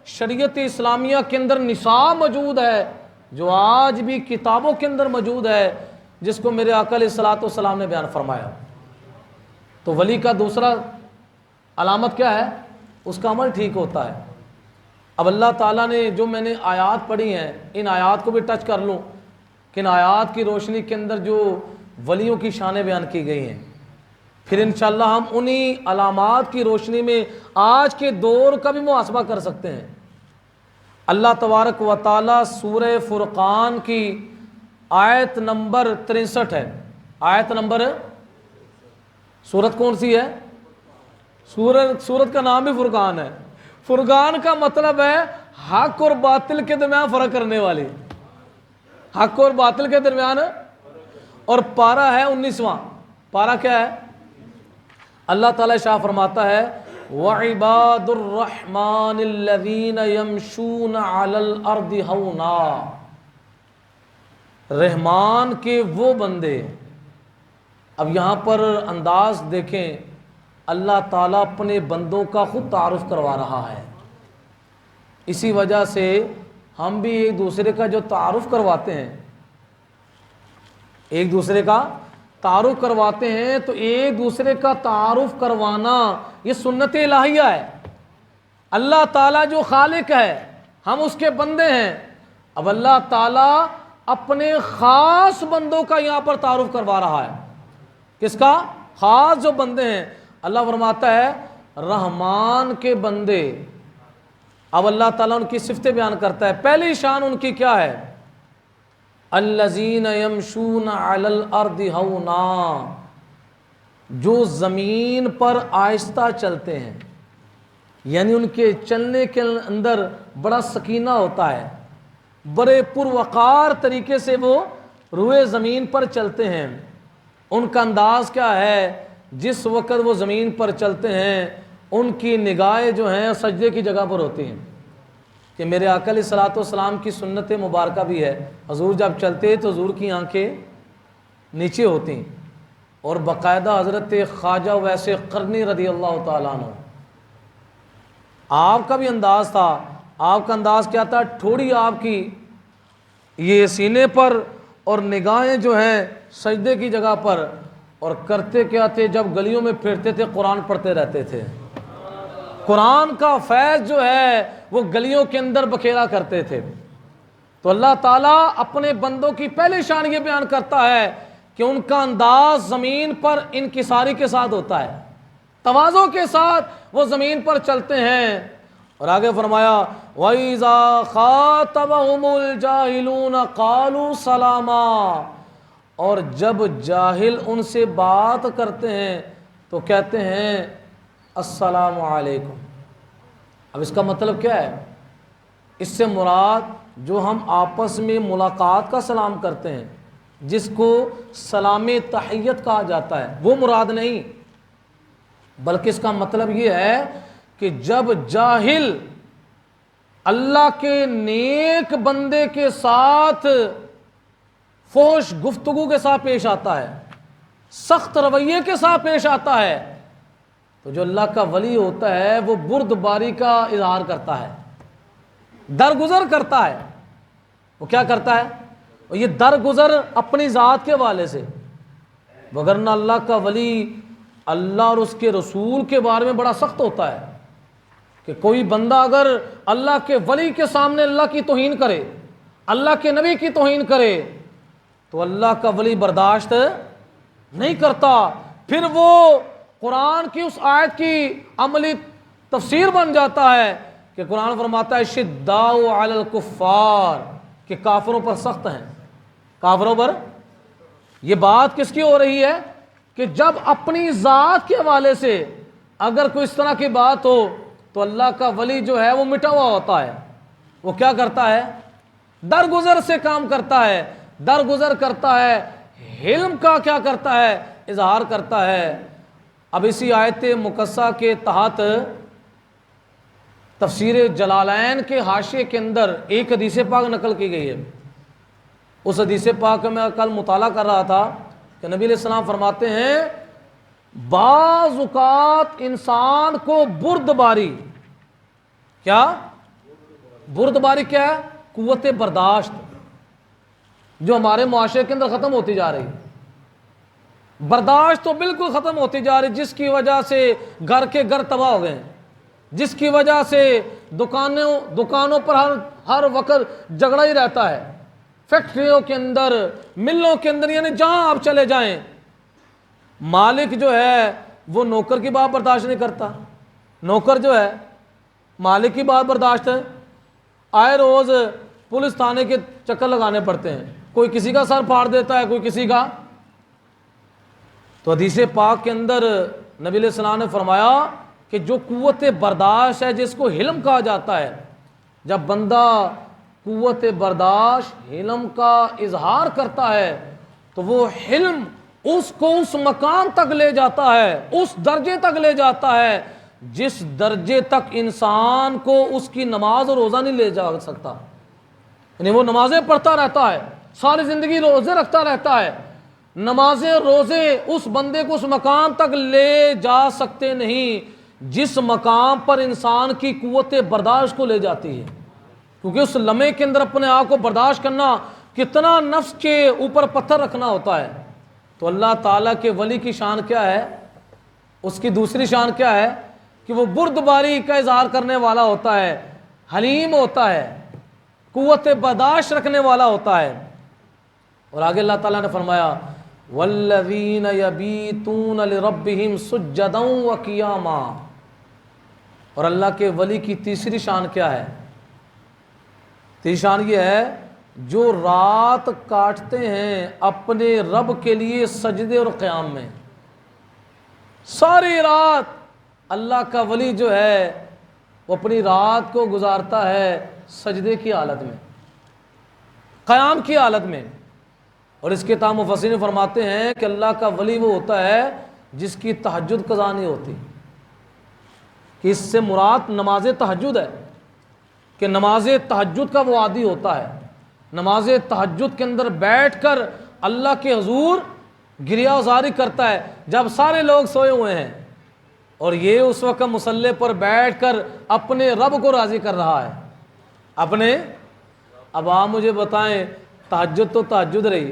شریعت اسلامیہ کے اندر نصاب موجود ہے جو آج بھی کتابوں کے اندر موجود ہے، جس کو میرے آقا علیہ الصلوۃ والسلام نے بیان فرمایا۔ تو ولی کا دوسرا علامت کیا ہے؟ اس کا عمل ٹھیک ہوتا ہے۔ اب اللہ تعالیٰ نے جو میں نے آیات پڑھی ہیں، ان آیات کو بھی ٹچ کر لوں کہ ان آیات کی روشنی کے اندر جو ولیوں کی شانیں بیان کی گئی ہیں، پھر انشاءاللہ ہم انہی علامات کی روشنی میں آج کے دور کا بھی محاسبہ کر سکتے ہیں۔ اللہ تبارک و تعالیٰ سورہ فرقان کی آیت نمبر 63 ہے۔ آیت نمبر، سورت کون سی ہے؟ سورت کا نام بھی فرقان ہے۔ فرقان کا مطلب ہے حق اور باطل کے درمیان فرق کرنے والی، حق اور باطل کے درمیان۔ اور پارہ ہے 19واں۔ پارہ کیا ہے؟ اللہ تعالیٰ شاہ فرماتا ہے وَعِبَادُ الرَّحْمَنِ الَّذِينَ يَمْشُونَ عَلَى الْأَرْضِ هَوْنًا، رحمان کے وہ بندے۔ اب یہاں پر انداز دیکھیں، اللہ تعالیٰ اپنے بندوں کا خود تعارف کروا رہا ہے۔ اسی وجہ سے ہم بھی ایک دوسرے کا جو تعارف کرواتے ہیں، ایک دوسرے کا تعارف کرواتے ہیں، تو ایک دوسرے کا تعارف کروانا یہ سنت الہیہ ہے۔ اللہ تعالیٰ جو خالق ہے، ہم اس کے بندے ہیں۔ اب اللہ تعالیٰ اپنے خاص بندوں کا یہاں پر تعارف کروا رہا ہے۔ کس کا؟ خاص جو بندے ہیں۔ اللہ فرماتا ہے رحمان کے بندے۔ اب اللہ تعالیٰ ان کی صفتیں بیان کرتا ہے۔ پہلی شان ان کی کیا ہے؟ الذین یمشون علی الارض ہونا، جو زمین پر آہستہ چلتے ہیں، یعنی ان کے چلنے کے اندر بڑا سکینہ ہوتا ہے، بڑے پروقار طریقے سے وہ روئے زمین پر چلتے ہیں۔ ان کا انداز کیا ہے؟ جس وقت وہ زمین پر چلتے ہیں ان کی نگاہیں جو ہیں سجدے کی جگہ پر ہوتی ہیں۔ کہ میرے آقا علیہ الصلوۃ والسلام کی سنت مبارکہ بھی ہے، حضور جب چلتے تو حضور کی آنکھیں نیچے ہوتی، اور باقاعدہ حضرت خواجہ ویسے قرنی رضی اللہ تعالیٰ عنہ آپ کا بھی انداز تھا۔ آپ کا انداز کیا تھا؟ تھوڑی آپ کی یہ سینے پر اور نگاہیں جو ہیں سجدے کی جگہ پر، اور کرتے کیا تھے؟ جب گلیوں میں پھرتے تھے قرآن پڑھتے رہتے تھے۔ قرآن کا فیض جو ہے وہ گلیوں کے اندر بکھیرا کرتے تھے۔ تو اللہ تعالیٰ اپنے بندوں کی پہلی شان یہ بیان کرتا ہے کہ ان کا انداز زمین پر انکساری کے ساتھ ہوتا ہے، تواضع کے ساتھ وہ زمین پر چلتے ہیں۔ اور آگے فرمایا وَإِذَا خَاطَبَهُمُ الْجَاهِلُونَ قَالُوا سَلَامًا، اور جب جاہل ان سے بات کرتے ہیں تو کہتے ہیں السلام علیکم۔ اب اس کا مطلب کیا ہے؟ اس سے مراد جو ہم آپس میں ملاقات کا سلام کرتے ہیں، جس کو سلام تحیت کہا جاتا ہے، وہ مراد نہیں، بلکہ اس کا مطلب یہ ہے کہ جب جاہل اللہ کے نیک بندے کے ساتھ فحش گفتگو کے ساتھ پیش آتا ہے، سخت رویے کے ساتھ پیش آتا ہے، تو جو اللہ کا ولی ہوتا ہے وہ بردباری کا اظہار کرتا ہے، درگزر کرتا ہے۔ وہ کیا کرتا ہے؟ اور یہ درگزر اپنی ذات کے والے سے، وگرنہ اللہ کا ولی اللہ اور اس کے رسول کے بارے میں بڑا سخت ہوتا ہے کہ کوئی بندہ اگر اللہ کے ولی کے سامنے اللہ کی توہین کرے، اللہ کے نبی کی توہین کرے، تو اللہ کا ولی برداشت نہیں کرتا، پھر وہ قرآن کی اس آیت کی عملی تفسیر بن جاتا ہے کہ قرآن فرماتا ہے شداء علی الکفار، کہ کافروں پر سخت ہیں، کافروں پر۔ یہ بات کس کی ہو رہی ہے کہ جب اپنی ذات کے حوالے سے اگر کوئی اس طرح کی بات ہو تو اللہ کا ولی جو ہے وہ مٹا ہوا ہوتا ہے، وہ کیا کرتا ہے؟ درگزر سے کام کرتا ہے، درگزر کرتا ہے، حلم کا کیا کرتا ہے؟ اظہار کرتا ہے۔ اب اسی آیت مقدسہ کے تحت تفسیر جلالین کے حاشیے کے اندر ایک حدیث پاک نقل کی گئی ہے۔ اس حدیث پاک میں کل مطالعہ کر رہا تھا کہ نبی علیہ السلام فرماتے ہیں بعض اوقات انسان کو بردباری، کیا بردباری کیا ہے؟ قوت برداشت، جو ہمارے معاشرے کے اندر ختم ہوتی جا رہی، برداشت تو بالکل ختم ہوتی جا رہی، جس کی وجہ سے گھر کے گھر تباہ ہو گئے ہیں، جس کی وجہ سے دکانوں پر ہر وقت جھگڑا ہی رہتا ہے، فیکٹریوں کے اندر، ملوں کے اندر، یعنی جہاں آپ چلے جائیں مالک جو ہے وہ نوکر کی بات برداشت نہیں کرتا، نوکر جو ہے مالک کی بات برداشت ہے، آئے روز پولیس تھانے کے چکر لگانے پڑتے ہیں، کوئی کسی کا سر پھاڑ دیتا ہے، کوئی کسی کا۔ تو حدیث پاک کے اندر نبی علیہ السلام نے فرمایا کہ جو قوت برداشت ہے، جس کو حلم کہا جاتا ہے، جب بندہ قوت برداشت حلم کا اظہار کرتا ہے تو وہ حلم اس کو اس مقام تک لے جاتا ہے، اس درجے تک لے جاتا ہے جس درجے تک انسان کو اس کی نماز اور روزہ نہیں لے جا سکتا۔ یعنی وہ نمازیں پڑھتا رہتا ہے، ساری زندگی روزے رکھتا رہتا ہے، نمازیں روزے اس بندے کو اس مقام تک لے جا سکتے نہیں جس مقام پر انسان کی قوت برداشت کو لے جاتی ہے، کیونکہ اس لمحے کے اندر اپنے آپ کو برداشت کرنا کتنا نفس کے اوپر پتھر رکھنا ہوتا ہے۔ تو اللہ تعالیٰ کے ولی کی شان کیا ہے؟ اس کی دوسری شان کیا ہے کہ وہ بردباری کا اظہار کرنے والا ہوتا ہے، حلیم ہوتا ہے، قوت برداشت رکھنے والا ہوتا ہے۔ اور آگے اللہ تعالیٰ نے فرمایا والذین یبیتون لربہم سجدا وقیاما، اور اللہ کے ولی کی تیسری شان کیا ہے؟ تیسری شان یہ ہے جو رات کاٹتے ہیں اپنے رب کے لیے سجدے اور قیام میں، ساری رات اللہ کا ولی جو ہے وہ اپنی رات کو گزارتا ہے سجدے کی حالت میں، قیام کی حالت میں۔ اور اس کے تمام مفسرین فرماتے ہیں کہ اللہ کا ولی وہ ہوتا ہے جس کی تہجد قضا نہیں ہوتی، کہ اس سے مراد نماز تہجد ہے، کہ نماز تہجد کا وہ عادی ہوتا ہے، نماز تہجد کے اندر بیٹھ کر اللہ کے حضور گریہ وزاری کرتا ہے جب سارے لوگ سوئے ہوئے ہیں، اور یہ اس وقت مصلی پر بیٹھ کر اپنے رب کو راضی کر رہا ہے اپنے۔ اب آپ مجھے بتائیں، تہجد تو تہجد رہی،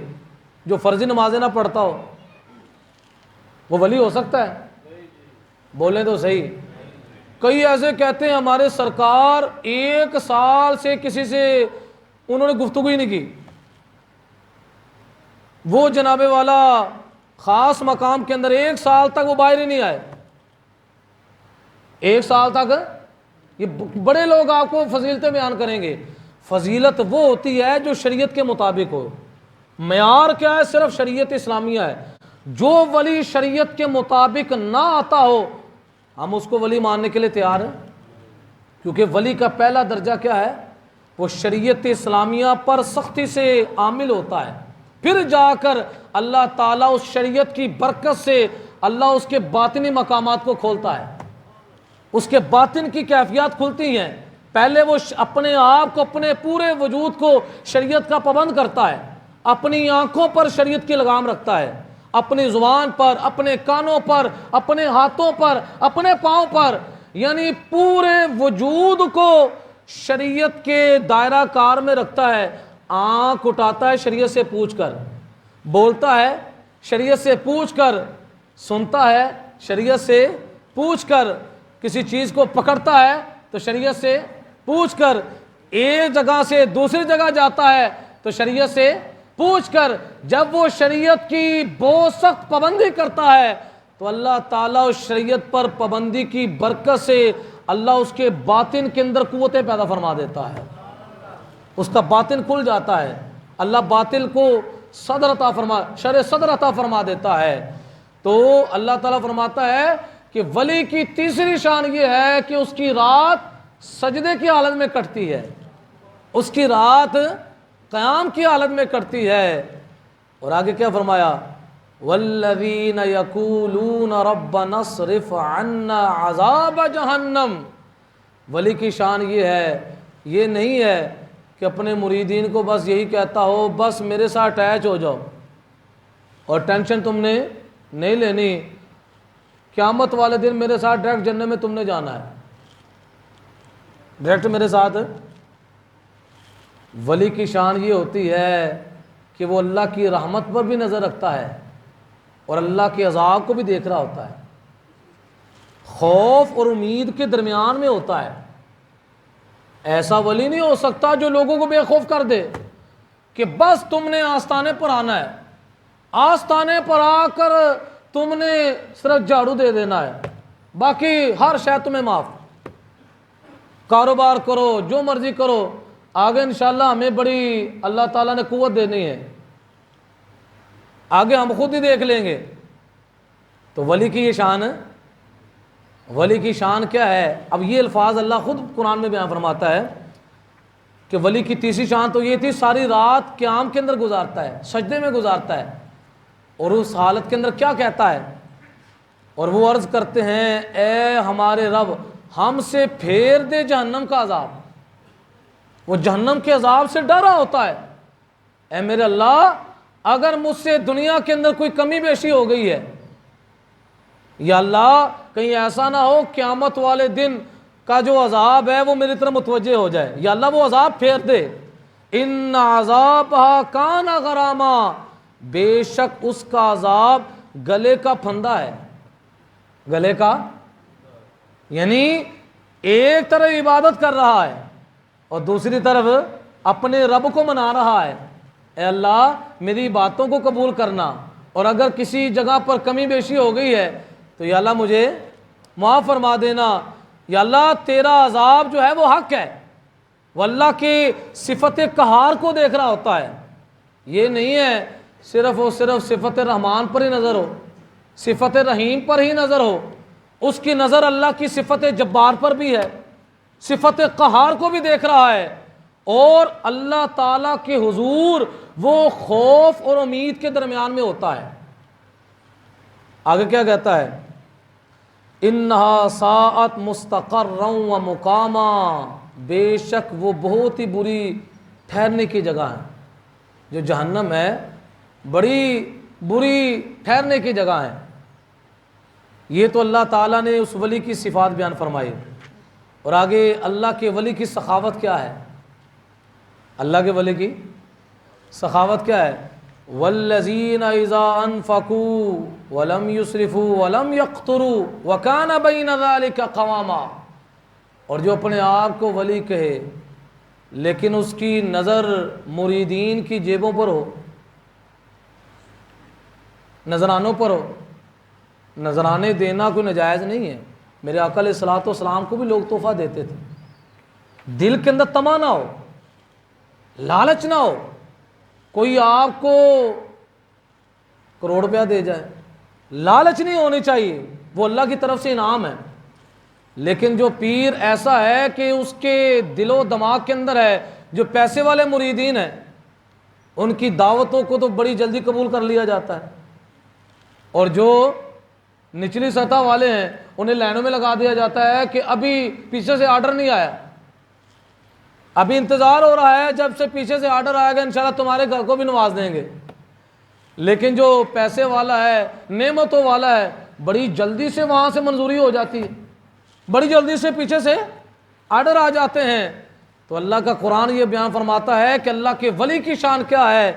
جو فرضی نمازیں نہ پڑھتا ہو وہ ولی ہو سکتا ہے؟ بولیں تو صحیح۔ کئی ایسے کہتے ہیں ہمارے سرکار 1 سال سے کسی سے انہوں نے گفتگو ہی نہیں کی، وہ جناب والا خاص مقام کے اندر 1 سال تک وہ باہر ہی نہیں آئے، 1 سال تک۔ یہ بڑے لوگ آپ کو فضیلتیں بیان کریں گے، فضیلت وہ ہوتی ہے جو شریعت کے مطابق ہو۔ معیار کیا ہے؟ صرف شریعت اسلامیہ ہے۔ جو ولی شریعت کے مطابق نہ آتا ہو ہم اس کو ولی ماننے کے لیے تیار ہیں، کیونکہ ولی کا پہلا درجہ کیا ہے؟ وہ شریعت اسلامیہ پر سختی سے عامل ہوتا ہے، پھر جا کر اللہ تعالیٰ اس شریعت کی برکت سے اللہ اس کے باطنی مقامات کو کھولتا ہے، اس کے باطن کی کیفیات کھلتی ہیں۔ پہلے وہ اپنے آپ کو، اپنے پورے وجود کو شریعت کا پابند کرتا ہے، اپنی آنکھوں پر شریعت کی لگام رکھتا ہے، اپنی زبان پر، اپنے کانوں پر، اپنے ہاتھوں پر، اپنے پاؤں پر، یعنی پورے وجود کو شریعت کے دائرہ کار میں رکھتا ہے۔ آنکھ اٹھاتا ہے شریعت سے پوچھ کر، بولتا ہے شریعت سے پوچھ کر، سنتا ہے شریعت سے پوچھ کر، کسی چیز کو پکڑتا ہے تو شریعت سے پوچھ کر، ایک جگہ سے دوسری جگہ جاتا ہے تو شریعت سے پوچھ کر۔ جب وہ شریعت کی بہت سخت پابندی کرتا ہے تو اللہ تعالیٰ اس شریعت پر پابندی کی برکت سے اللہ اس کے باطن کے اندر قوتیں پیدا فرما دیتا ہے، اس کا باطن کھل جاتا ہے، اللہ باطل کو صدر عطا فرما، شرع صدر عطا فرما دیتا ہے۔ تو اللہ تعالیٰ فرماتا ہے کہ ولی کی تیسری شان یہ ہے کہ اس کی رات سجدے کی حالت میں کٹتی ہے، اس کی رات قیام کی حالت میں کٹتی ہے۔ اور آگے کیا فرمایا؟ والذین یقولون ربنا اصرف عنا عذاب جہنم۔ ولی کی شان یہ ہے، یہ نہیں ہے کہ اپنے مریدین کو بس یہی کہتا ہو بس میرے ساتھ اٹیچ ہو جاؤ اور ٹینشن تم نے نہیں لینی، قیامت والے دن میرے ساتھ ڈائریکٹ جنت میں تم نے جانا ہے، ڈائریکٹ میرے ساتھ۔ ولی کی شان یہ ہوتی ہے کہ وہ اللہ کی رحمت پر بھی نظر رکھتا ہے اور اللہ کے عذاب کو بھی دیکھ رہا ہوتا ہے، خوف اور امید کے درمیان میں ہوتا ہے۔ ایسا ولی نہیں ہو سکتا جو لوگوں کو بے خوف کر دے کہ بس تم نے آستانے پر آنا ہے، آستانے پر آ کر تم نے صرف جھاڑو دے دینا ہے، باقی ہر شے تمہیں معاف، کاروبار کرو جو مرضی کرو، آگے انشاءاللہ ہمیں بڑی اللہ تعالیٰ نے قوت دینی ہے، آگے ہم خود ہی دیکھ لیں گے۔ تو ولی کی یہ شان ہے، ولی کی شان کیا ہے؟ اب یہ الفاظ اللہ خود قرآن میں بیان فرماتا ہے کہ ولی کی تیسری شان تو یہ تھی ساری رات قیام کے اندر گزارتا ہے، سجدے میں گزارتا ہے، اور اس حالت کے اندر کیا کہتا ہے؟ اور وہ عرض کرتے ہیں اے ہمارے رب ہم سے پھیر دے جہنم کا عذاب۔ وہ جہنم کے عذاب سے ڈر رہا ہوتا ہے، اے میرے اللہ اگر مجھ سے دنیا کے اندر کوئی کمی بیشی ہو گئی ہے، یا اللہ کہیں ایسا نہ ہو قیامت والے دن کا جو عذاب ہے وہ میری طرف متوجہ ہو جائے، یا اللہ وہ عذاب پھیر دے۔ ان عذابھا کان غراما، بے شک اس کا عذاب گلے کا پھندا ہے، گلے کا، یعنی ایک طرف عبادت کر رہا ہے اور دوسری طرف اپنے رب کو منا رہا ہے، اے اللہ میری باتوں کو قبول کرنا، اور اگر کسی جگہ پر کمی بیشی ہو گئی ہے تو یا اللہ مجھے معاف فرما دینا، یا اللہ تیرا عذاب جو ہے وہ حق ہے۔ وہ اللہ کی صفت قہار کو دیکھ رہا ہوتا ہے، یہ نہیں ہے صرف اور صرف صفت رحمان پر ہی نظر ہو، صفت رحیم پر ہی نظر ہو، اس کی نظر اللہ کی صفت جبار پر بھی ہے، صفت قہار کو بھی دیکھ رہا ہے، اور اللہ تعالیٰ کے حضور وہ خوف اور امید کے درمیان میں ہوتا ہے۔ آگے کیا کہتا ہے؟ انہا ساعت مستقرا و مقاما، بے شک وہ بہت ہی بری ٹھہرنے کی جگہ ہے. جو جہنم ہے بڑی بری ٹھہرنے کی جگہ ہے. یہ تو اللہ تعالیٰ نے اس ولی کی صفات بیان فرمائی. اور آگے اللہ کے ولی کی سخاوت کیا ہے؟ اللہ کے ولی کی سخاوت کیا ہے؟ والذین اذا انفقوا ولم یسرفوا ولم یقتروا وکان بین ذلک قواما. اور جو اپنے آپ کو ولی کہے لیکن اس کی نظر مریدین کی جیبوں پر ہو، نذرانوں پر ہو. نذرانے دینا کوئی ناجائز نہیں ہے. میرے آقا علیہ الصلوۃ والسلام کو بھی لوگ تحفہ دیتے تھے. دل کے اندر طمع نہ ہو، لالچ نہ ہو. کوئی آپ کو کروڑ روپیہ دے جائے، لالچ نہیں ہونی چاہیے، وہ اللہ کی طرف سے انعام ہے. لیکن جو پیر ایسا ہے کہ اس کے دل و دماغ کے اندر ہے، جو پیسے والے مریدین ہیں ان کی دعوتوں کو تو بڑی جلدی قبول کر لیا جاتا ہے، اور جو نچلی سطح والے ہیں انہیں لائنوں میں لگا دیا جاتا ہے کہ ابھی پیچھے سے آرڈر نہیں آیا، ابھی انتظار ہو رہا ہے، جب سے پیچھے سے آرڈر آئے گا انشاءاللہ تمہارے گھر کو بھی نواز دیں گے. لیکن جو پیسے والا ہے، نعمتوں والا ہے، بڑی جلدی سے وہاں سے منظوری ہو جاتی ہے، بڑی جلدی سے پیچھے سے آرڈر آ جاتے ہیں. تو اللہ کا قرآن یہ بیان فرماتا ہے کہ اللہ کے ولی کی شان کیا ہے؟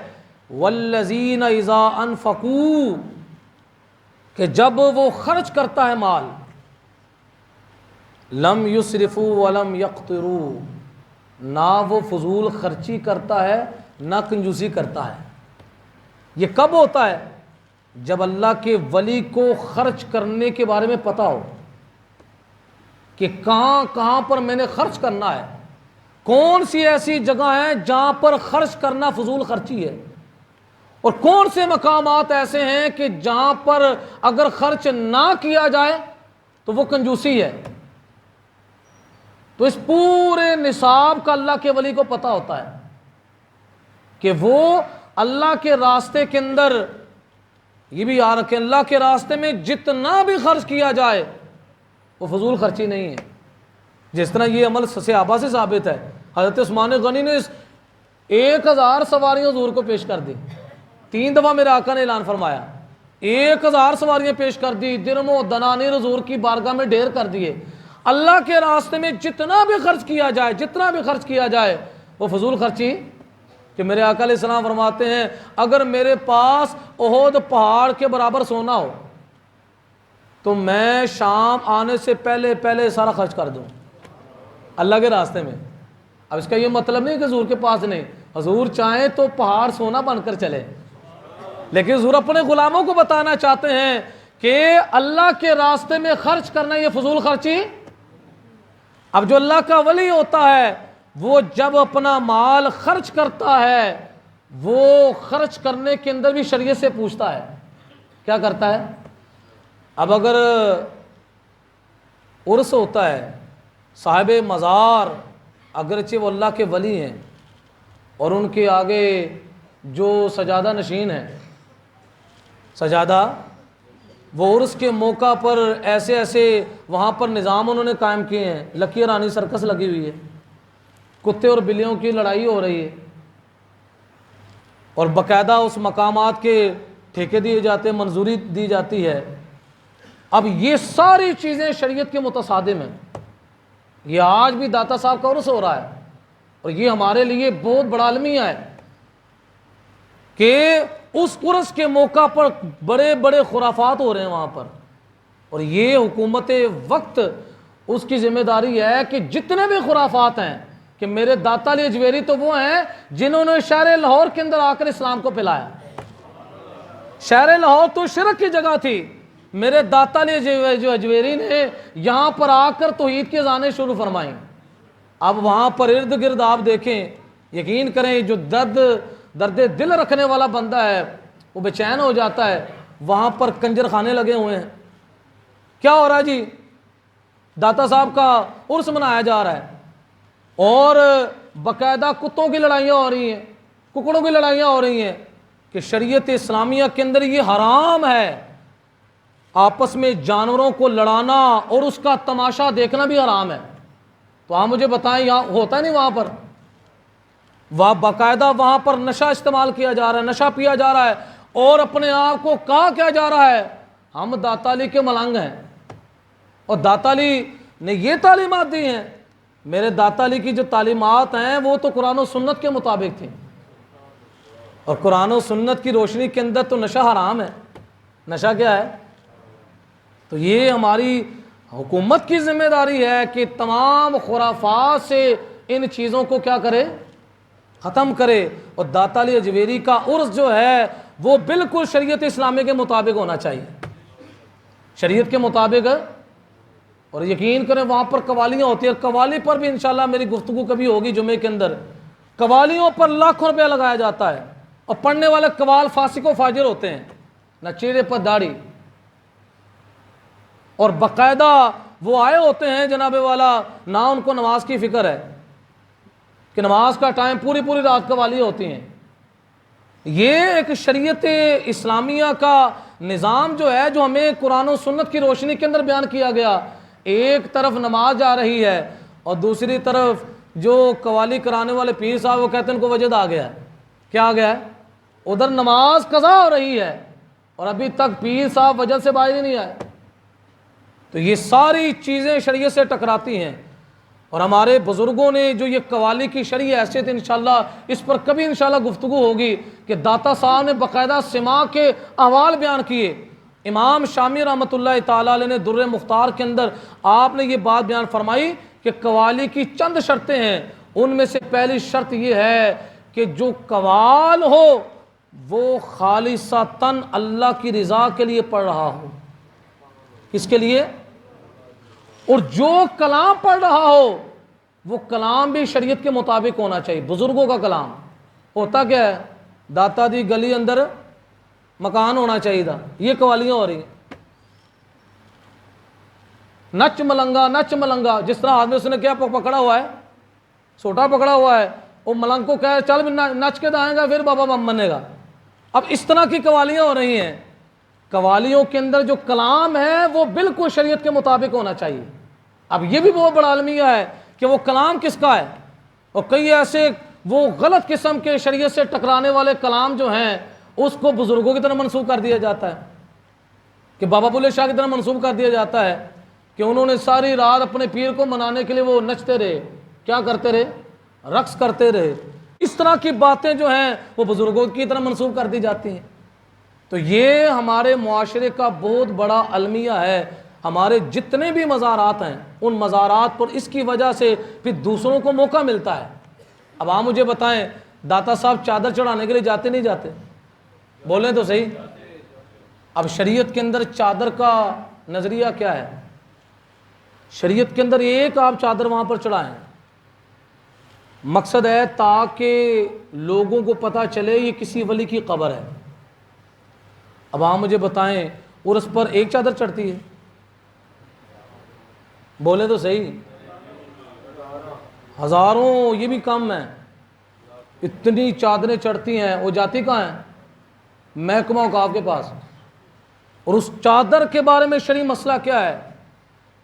والذین اذا انفقوا، کہ جب وہ خرچ کرتا ہے مال، لم یسرفوا ولم یقتروا، نہ وہ فضول خرچی کرتا ہے نہ کنجوسی کرتا ہے. یہ کب ہوتا ہے؟ جب اللہ کے ولی کو خرچ کرنے کے بارے میں پتہ ہو کہ کہاں کہاں پر میں نے خرچ کرنا ہے، کون سی ایسی جگہ ہیں جہاں پر خرچ کرنا فضول خرچی ہے، اور کون سے مقامات ایسے ہیں کہ جہاں پر اگر خرچ نہ کیا جائے تو وہ کنجوسی ہے. تو اس پورے نصاب کا اللہ کے ولی کو پتہ ہوتا ہے کہ وہ اللہ کے راستے کے اندر، یہ بھی یاد رکھیں، اللہ کے راستے میں جتنا بھی خرچ کیا جائے وہ فضول خرچی نہیں ہے. جس طرح یہ عمل صحابہ سے ثابت ہے. حضرت عثمان غنی نے 1000 سواریاں حضور کو پیش کر دی. 3 دفعہ میرے آقا نے اعلان فرمایا، 1000 سواریاں پیش کر دی، درم و دنانیر حضور کی بارگاہ میں ڈھیر کر دیے. اللہ کے راستے میں جتنا بھی خرچ کیا جائے، جتنا بھی خرچ کیا جائے وہ فضول خرچی. کہ میرے آقا علیہ السلام فرماتے ہیں اگر میرے پاس احد پہاڑ کے برابر سونا ہو تو میں شام آنے سے پہلے پہلے سارا خرچ کر دوں اللہ کے راستے میں. اب اس کا یہ مطلب نہیں کہ حضور کے پاس نہیں، حضور چاہیں تو پہاڑ سونا بن کر چلے، لیکن حضور اپنے غلاموں کو بتانا چاہتے ہیں کہ اللہ کے راستے میں خرچ کرنا یہ فضول خرچی. اب جو اللہ کا ولی ہوتا ہے وہ جب اپنا مال خرچ کرتا ہے، وہ خرچ کرنے کے اندر بھی شریعت سے پوچھتا ہے. کیا کرتا ہے؟ اب اگر عرس ہوتا ہے، صاحب مزار اگرچہ وہ اللہ کے ولی ہیں اور ان کے آگے جو سجادہ نشین ہیں، سجادہ، وہ عرس کے موقع پر ایسے ایسے وہاں پر نظام انہوں نے قائم کیے ہیں. لکی رانی سرکس لگی ہوئی ہے، کتے اور بلیوں کی لڑائی ہو رہی ہے، اور باقاعدہ اس مقامات کے ٹھیکے دیے جاتے ہیں، منظوری دی جاتی ہے. اب یہ ساری چیزیں شریعت کے متصادم ہیں. یہ آج بھی داتا صاحب کا عرس ہو رہا ہے اور یہ ہمارے لیے بہت بڑا المیہ ہے کہ اس عرس کے موقع پر بڑے بڑے خرافات ہو رہے ہیں وہاں پر. اور یہ حکومت وقت اس کی ذمہ داری ہے کہ جتنے بھی خرافات ہیں، کہ میرے داتا علی اجویری تو وہ ہیں جنہوں نے شہر لاہور کے اندر آ کر اسلام کو پھیلایا. شہر لاہور تو شرک کی جگہ تھی، میرے داتا علی اجویری نے یہاں پر آ کر توحید کی اذانیں شروع فرمائیں. اب وہاں پر ارد گرد آپ دیکھیں، یقین کریں جو درد دل رکھنے والا بندہ ہے وہ بے چین ہو جاتا ہے. وہاں پر کنجر خانے لگے ہوئے ہیں. کیا ہو رہا ہے جی؟ داتا صاحب کا عرس منایا جا رہا ہے اور باقاعدہ کتوں کی لڑائیاں ہو رہی ہیں، ککڑوں کی لڑائیاں ہو رہی ہیں کہ شریعت اسلامیہ کے اندر یہ حرام ہے. آپس میں جانوروں کو لڑانا اور اس کا تماشا دیکھنا بھی حرام ہے. تو آپ مجھے بتائیں یہاں ہوتا نہیں وہاں پر؟ باقاعدہ وہاں پر نشہ استعمال کیا جا رہا ہے، نشہ پیا جا رہا ہے، اور اپنے آپ کو کہا کیا جا رہا ہے ہم داتا علی کے ملنگ ہیں، اور داتا علی نے یہ تعلیمات دی ہیں۔ میرے داتا علی کی جو تعلیمات ہیں وہ تو قرآن و سنت کے مطابق تھیں، اور قرآن و سنت کی روشنی کے اندر تو نشہ حرام ہے۔ نشہ کیا ہے؟ تو یہ ہماری حکومت کی ذمہ داری ہے کہ تمام خرافات سے ان چیزوں کو کیا کرے؟ ختم کرے۔ اور داتا علی اجویری کا عرس جو ہے وہ بالکل شریعت اسلامی کے مطابق ہونا چاہیے، شریعت کے مطابق۔ اور یقین کریں وہاں پر قوالیاں ہوتی ہیں، قوالی پر بھی انشاءاللہ میری گفتگو کبھی ہوگی جمعے کے اندر۔ قوالیوں پر لاکھوں روپیہ لگایا جاتا ہے، اور پڑھنے والے قوال فاسق و فاجر ہوتے ہیں، نہ چہرے پر داڑھی، اور باقاعدہ وہ آئے ہوتے ہیں جناب والا، نہ ان کو نماز کی فکر ہے کہ نماز کا ٹائم پوری پوری رات قوالیاں ہوتی ہیں۔ یہ ایک شریعت اسلامیہ کا نظام جو ہے، جو ہمیں قرآن و سنت کی روشنی کے اندر بیان کیا گیا، ایک طرف نماز جا رہی ہے اور دوسری طرف جو قوالی کرانے والے پیر صاحب وہ کہتے ہیں ان کو وجد آ گیا ہے۔ کیا آ گیا ہے؟ ادھر نماز قضا ہو رہی ہے اور ابھی تک پیر صاحب وجد سے باہر ہی نہیں آئے۔ تو یہ ساری چیزیں شریعت سے ٹکراتی ہیں، اور ہمارے بزرگوں نے جو یہ قوالی کی شرعی حیثیت، انشاءاللہ اس پر کبھی انشاءاللہ گفتگو ہوگی کہ داتا صاحب نے باقاعدہ سماع کے احوال بیان کیے۔ امام شامی رحمۃ اللہ تعالیٰ علیہ نے در مختار کے اندر آپ نے یہ بات بیان فرمائی کہ قوالی کی چند شرطیں ہیں، ان میں سے پہلی شرط یہ ہے کہ جو قوال ہو وہ خالصتاً اللہ کی رضا کے لیے پڑھ رہا ہو۔ کس کے لیے؟ اور جو کلام پڑھ رہا ہو وہ کلام بھی شریعت کے مطابق ہونا چاہیے۔ بزرگوں کا کلام ہوتا کیا ہے؟ داتا دی گلی اندر مکان ہونا چاہیے تھا، یہ قوالیاں ہو رہی ہیں۔ نچ ملنگا نچ ملنگا، جس طرح آدمی اس نے کیا پکڑا ہوا ہے، سوٹا پکڑا ہوا ہے، وہ ملنگ کو کہے چل نچ کے دائیں گا پھر بابا بنے گا۔ اب اس طرح کی قوالیاں ہو رہی ہیں۔ قوالیوں کے اندر جو کلام ہے وہ بالکل شریعت کے مطابق ہونا چاہیے۔ اب یہ بھی بہت بڑا المیہ ہے کہ وہ کلام کس کا ہے، اور کئی ایسے وہ غلط قسم کے شریعت سے ٹکرانے والے کلام جو ہیں اس کو بزرگوں کی طرح منسوب کر دیا جاتا ہے، کہ بابا بلے شاہ کی طرح منسوب کر دیا جاتا ہے کہ انہوں نے ساری رات اپنے پیر کو منانے کے لیے وہ نچتے رہے، کیا کرتے رہے؟ رقص کرتے رہے۔ اس طرح کی باتیں جو ہیں وہ بزرگوں کی طرح منسوب کر دی جاتی ہیں۔ تو یہ ہمارے معاشرے کا بہت بڑا المیہ ہے۔ ہمارے جتنے بھی مزارات ہیں ان مزارات پر اس کی وجہ سے پھر دوسروں کو موقع ملتا ہے۔ اب آپ مجھے بتائیں داتا صاحب چادر چڑھانے کے لیے جاتے نہیں جاتے؟ بولیں تو صحیح۔ اب شریعت کے اندر چادر کا نظریہ کیا ہے؟ شریعت کے اندر ایک آپ چادر وہاں پر چڑھائیں، مقصد ہے تاکہ لوگوں کو پتہ چلے یہ کسی ولی کی قبر ہے۔ اب آپ مجھے بتائیں عرس پر ایک چادر چڑھتی ہے؟ بولیں تو صحیح۔ ہزاروں، یہ بھی کم ہے، اتنی چادریں چڑھتی ہیں، وہ جاتی کہاں ہیں؟ محکمہ اوقاف کے پاس۔ اور اس چادر کے بارے میں شرعی مسئلہ کیا ہے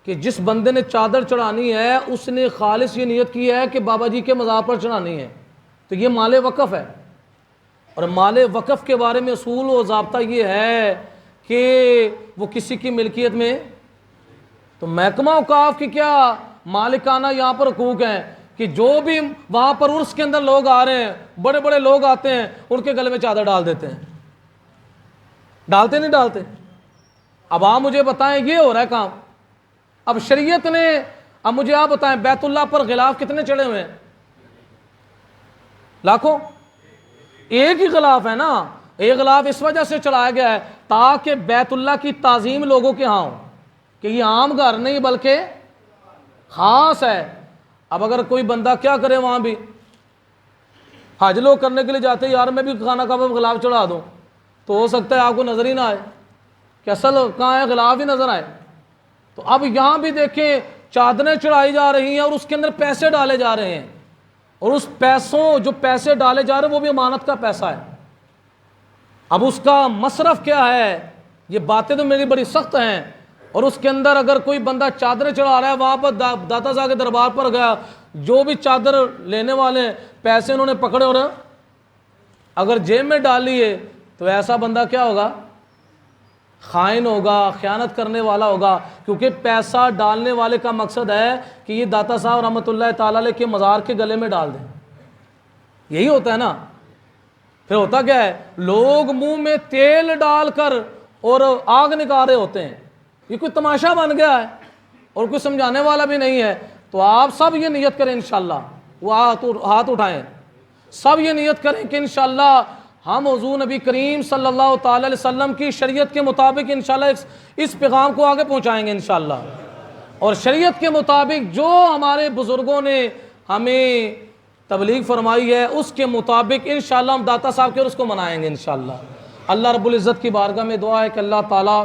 کہ جس بندے نے چادر چڑھانی ہے اس نے خالص یہ نیت کی ہے کہ بابا جی کے مزار پر چڑھانی ہے، تو یہ مال وقف ہے۔ اور مال وقف کے بارے میں اصول و ضابطہ یہ ہے کہ وہ کسی کی ملکیت میں، تو محکمہ اوقاف کی کیا مالکانہ یہاں پر حقوق ہیں کہ جو بھی وہاں پر عرس کے اندر لوگ آ رہے ہیں، بڑے بڑے لوگ آتے ہیں، ان کے گلے میں چادر ڈال دیتے ہیں۔ ڈالتے نہیں ڈالتے؟ اب آپ مجھے بتائیں یہ ہو رہا ہے کام۔ اب شریعت نے، اب مجھے آپ بتائیں بیت اللہ پر غلاف کتنے چڑھے ہوئے ہیں؟ لاکھوں؟ ایک ہی غلاف ہے نا۔ ایک غلاف اس وجہ سے چڑھایا گیا ہے تاکہ بیت اللہ کی تعظیم لوگوں کے ہاں ہو، کہ یہ عام گھر نہیں بلکہ خاص ہے۔ اب اگر کوئی بندہ کیا کرے وہاں بھی، حج لوگ کرنے کے لیے جاتے ہیں، یار میں بھی خانہ کعبہ میں غلاف چڑھا دوں، تو ہو سکتا ہے آپ کو نظر ہی نہ آئے کہ اصل کہاں ہے، غلاف ہی نظر آئے۔ تو اب یہاں بھی دیکھیں چادریں چڑھائی جا رہی ہیں اور اس کے اندر پیسے ڈالے جا رہے ہیں، اور اس پیسوں جو پیسے ڈالے جا رہے ہیں وہ بھی امانت کا پیسہ ہے۔ اب اس کا مصرف کیا ہے؟ یہ باتیں تو میری بڑی سخت ہیں، اور اس کے اندر اگر کوئی بندہ چادریں چڑھا رہا ہے، وہاں پر داتا صاحب کے دربار پر گیا، جو بھی چادر لینے والے ہیں پیسے انہوں نے پکڑے اور اگر جیب میں ڈال لیے تو ایسا بندہ کیا ہوگا؟ خائن ہوگا، خیانت کرنے والا ہوگا، کیونکہ پیسہ ڈالنے والے کا مقصد ہے کہ یہ داتا صاحب رحمۃ اللہ تعالی علیہ کے مزار کے گلے میں ڈال دیں، یہی ہوتا ہے نا۔ پھر ہوتا کیا ہے؟ لوگ منہ میں تیل ڈال کر اور آگ نکال رہے ہوتے ہیں، یہ کوئی تماشا بن گیا ہے اور کوئی سمجھانے والا بھی نہیں ہے۔ تو آپ سب یہ نیت کریں انشاءاللہ، وہ ہاتھ اٹھائیں، سب یہ نیت کریں کہ انشاءاللہ ہم حضور نبی کریم صلی اللہ تعالی علیہ وسلم کی شریعت کے مطابق انشاءاللہ اس پیغام کو آگے پہنچائیں گے انشاءاللہ، اور شریعت کے مطابق جو ہمارے بزرگوں نے ہمیں تبلیغ فرمائی ہے اس کے مطابق انشاءاللہ ہم داتا صاحب کے اور اس کو منائیں گے انشاءاللہ۔ اللہ رب العزت کی بارگاہ میں دعا ہے کہ اللہ تعالی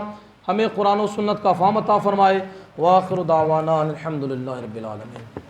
ہمیں قرآن و سنت کا فہم عطا فرمائے۔ وآخر دعوانا الحمدللہ رب العالمین۔